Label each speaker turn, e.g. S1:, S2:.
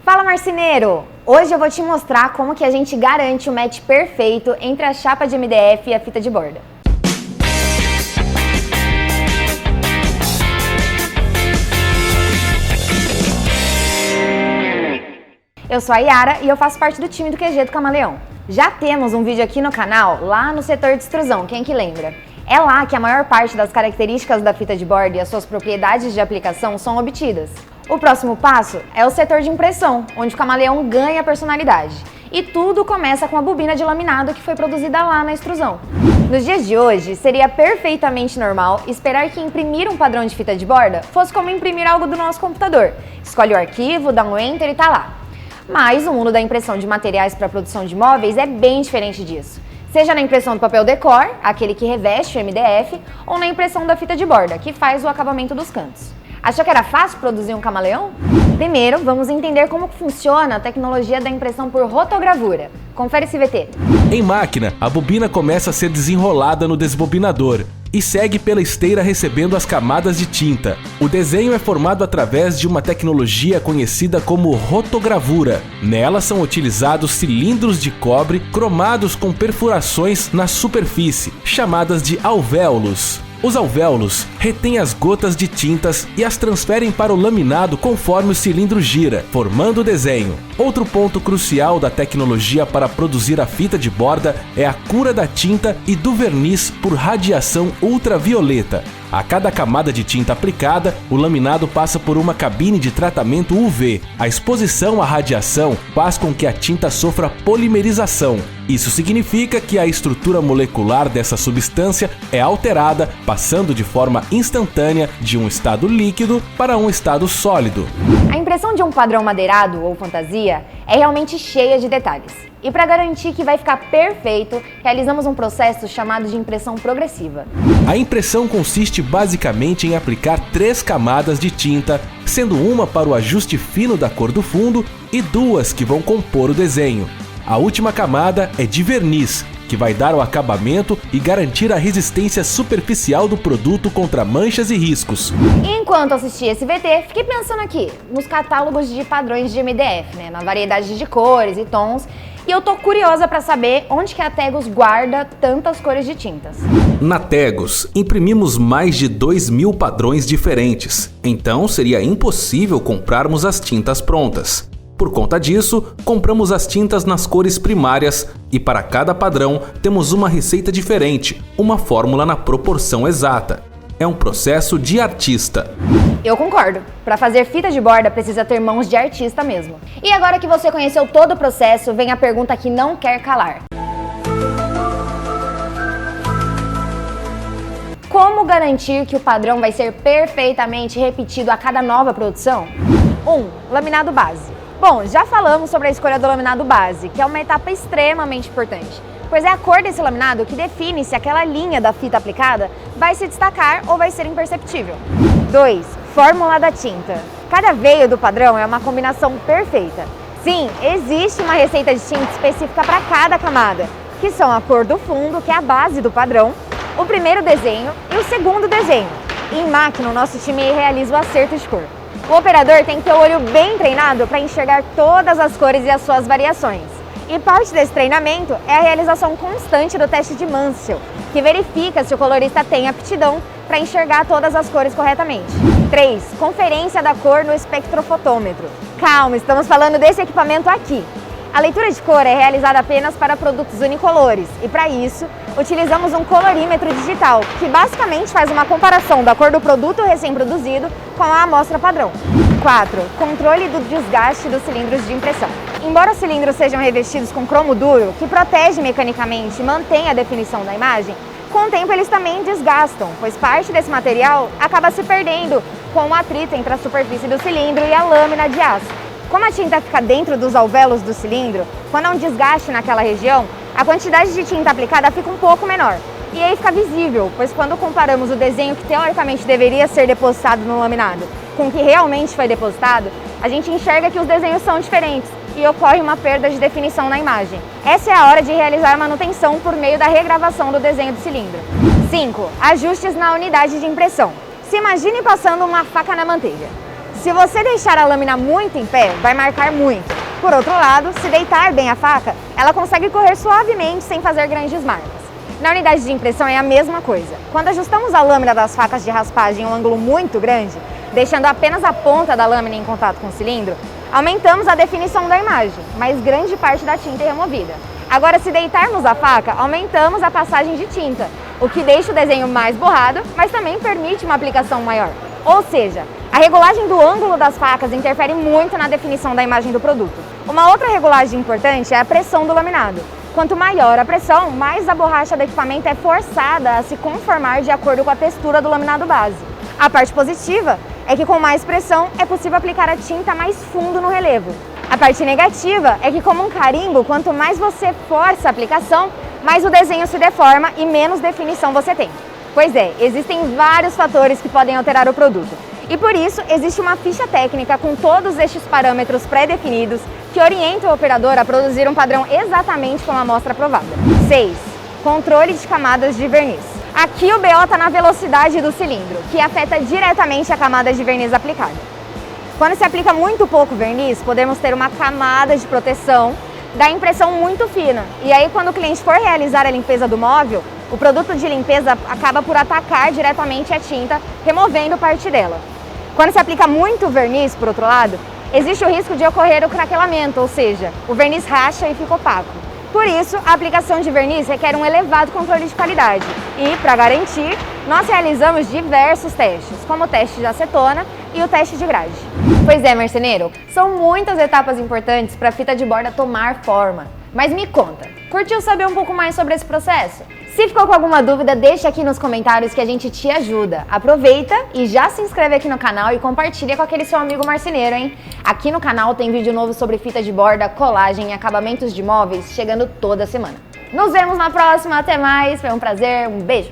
S1: Fala, marceneiro! Hoje eu vou te mostrar como que a gente garante o match perfeito entre a chapa de MDF e a fita de borda. Eu sou a Yara e eu faço parte do time do QG do Camaleão. Já temos um vídeo aqui no canal, lá no setor de extrusão, quem que lembra? É lá que a maior parte das características da fita de borda e as suas propriedades de aplicação são obtidas. O próximo passo é o setor de impressão, onde o Camaleão ganha personalidade. E tudo começa com a bobina de laminado que foi produzida lá na extrusão. Nos dias de hoje, seria perfeitamente normal esperar que imprimir um padrão de fita de borda fosse como imprimir algo do nosso computador. Escolhe o arquivo, dá um Enter e tá lá. Mas o mundo da impressão de materiais para a produção de móveis é bem diferente disso. Seja na impressão do papel decor, aquele que reveste o MDF, ou na impressão da fita de borda, que faz o acabamento dos cantos. Achou que era fácil produzir um camaleão? Primeiro, vamos entender como funciona a tecnologia da impressão por rotogravura. Confere esse VT.
S2: Em máquina, a bobina começa a ser desenrolada no desbobinador e segue pela esteira recebendo as camadas de tinta. O desenho é formado através de uma tecnologia conhecida como rotogravura. Nela são utilizados cilindros de cobre cromados com perfurações na superfície, chamadas de alvéolos. Os alvéolos retêm as gotas de tintas e as transferem para o laminado conforme o cilindro gira, formando o desenho. Outro ponto crucial da tecnologia para produzir a fita de borda é a cura da tinta e do verniz por radiação ultravioleta. A cada camada de tinta aplicada, o laminado passa por uma cabine de tratamento UV. A exposição à radiação faz com que a tinta sofra polimerização. Isso significa que a estrutura molecular dessa substância é alterada, passando de forma instantânea de um estado líquido para um estado sólido.
S1: A impressão de um padrão madeirado ou fantasia é realmente cheia de detalhes. E para garantir que vai ficar perfeito, realizamos um processo chamado de impressão progressiva.
S2: A impressão consiste basicamente em aplicar 3 camadas de tinta, sendo uma para o ajuste fino da cor do fundo e 2 que vão compor o desenho. A última camada é de verniz, que vai dar o acabamento e garantir a resistência superficial do produto contra manchas e riscos.
S1: Enquanto assistia esse VT, fiquei pensando aqui nos catálogos de padrões de MDF, na variedade de cores e tons, e eu tô curiosa para saber onde que a Tegos guarda tantas cores de tintas.
S2: Na Tegos, imprimimos mais de 2.000 padrões diferentes, então seria impossível comprarmos as tintas prontas. Por conta disso, compramos as tintas nas cores primárias e para cada padrão temos uma receita diferente, uma fórmula na proporção exata. É um processo de artista.
S1: Eu concordo. Para fazer fita de borda precisa ter mãos de artista mesmo. E agora que você conheceu todo o processo, vem a pergunta que não quer calar. Como garantir que o padrão vai ser perfeitamente repetido a cada nova produção? 1. Laminado base. Bom, já falamos sobre a escolha do laminado base, que é uma etapa extremamente importante, pois é a cor desse laminado que define se aquela linha da fita aplicada vai se destacar ou vai ser imperceptível. 2. Fórmula da tinta. Cada veio do padrão é uma combinação perfeita. Sim, existe uma receita de tinta específica para cada camada, que são a cor do fundo, que é a base do padrão, o primeiro desenho e o segundo desenho. Em máquina, o nosso time realiza o acerto de cor. O operador tem que ter o olho bem treinado para enxergar todas as cores e as suas variações. E parte desse treinamento é a realização constante do teste de Mansell, que verifica se o colorista tem aptidão para enxergar todas as cores corretamente. 3. Conferência da cor no espectrofotômetro. Calma, estamos falando desse equipamento aqui. A leitura de cor é realizada apenas para produtos unicolores e, para isso, utilizamos um colorímetro digital, que basicamente faz uma comparação da cor do produto recém-produzido com a amostra padrão. 4. Controle do desgaste dos cilindros de impressão. Embora os cilindros sejam revestidos com cromo duro, que protege mecanicamente e mantém a definição da imagem, com o tempo eles também desgastam, pois parte desse material acaba se perdendo com o atrito entre a superfície do cilindro e a lâmina de aço. Como a tinta fica dentro dos alvéolos do cilindro, quando há um desgaste naquela região, a quantidade de tinta aplicada fica um pouco menor. E aí fica visível, pois quando comparamos o desenho que teoricamente deveria ser depositado no laminado com o que realmente foi depositado, a gente enxerga que os desenhos são diferentes e ocorre uma perda de definição na imagem. Essa é a hora de realizar a manutenção por meio da regravação do desenho do cilindro. 5. Ajustes na unidade de impressão. Se imagine passando uma faca na manteiga. Se você deixar a lâmina muito em pé, vai marcar muito. Por outro lado, se deitar bem a faca, ela consegue correr suavemente sem fazer grandes marcas. Na unidade de impressão é a mesma coisa. Quando ajustamos a lâmina das facas de raspagem em um ângulo muito grande, deixando apenas a ponta da lâmina em contato com o cilindro, aumentamos a definição da imagem, mas grande parte da tinta é removida. Agora, se deitarmos a faca, aumentamos a passagem de tinta, o que deixa o desenho mais borrado, mas também permite uma aplicação maior. Ou seja, a regulagem do ângulo das facas interfere muito na definição da imagem do produto. Uma outra regulagem importante é a pressão do laminado. Quanto maior a pressão, mais a borracha do equipamento é forçada a se conformar de acordo com a textura do laminado base. A parte positiva é que com mais pressão é possível aplicar a tinta mais fundo no relevo. A parte negativa é que, como um carimbo, quanto mais você força a aplicação, mais o desenho se deforma e menos definição você tem. Pois é, existem vários fatores que podem alterar o produto. E por isso, existe uma ficha técnica com todos estes parâmetros pré-definidos que orientam o operador a produzir um padrão exatamente como a amostra aprovada. 6. Controle de camadas de verniz. Aqui o BO está na velocidade do cilindro, que afeta diretamente a camada de verniz aplicada. Quando se aplica muito pouco verniz, podemos ter uma camada de proteção da impressão muito fina. E aí, quando o cliente for realizar a limpeza do móvel, o produto de limpeza acaba por atacar diretamente a tinta, removendo parte dela. Quando se aplica muito verniz, por outro lado, existe o risco de ocorrer o craquelamento, ou seja, o verniz racha e fica opaco. Por isso, a aplicação de verniz requer um elevado controle de qualidade e, para garantir, nós realizamos diversos testes, como o teste de acetona e o teste de grade. Pois é, marceneiro, são muitas etapas importantes para a fita de borda tomar forma. Mas me conta, curtiu saber um pouco mais sobre esse processo? Se ficou com alguma dúvida, deixa aqui nos comentários que a gente te ajuda. Aproveita e já se inscreve aqui no canal e compartilha com aquele seu amigo marceneiro, hein? Aqui no canal tem vídeo novo sobre fita de borda, colagem e acabamentos de móveis chegando toda semana. Nos vemos na próxima, até mais, foi um prazer, um beijo!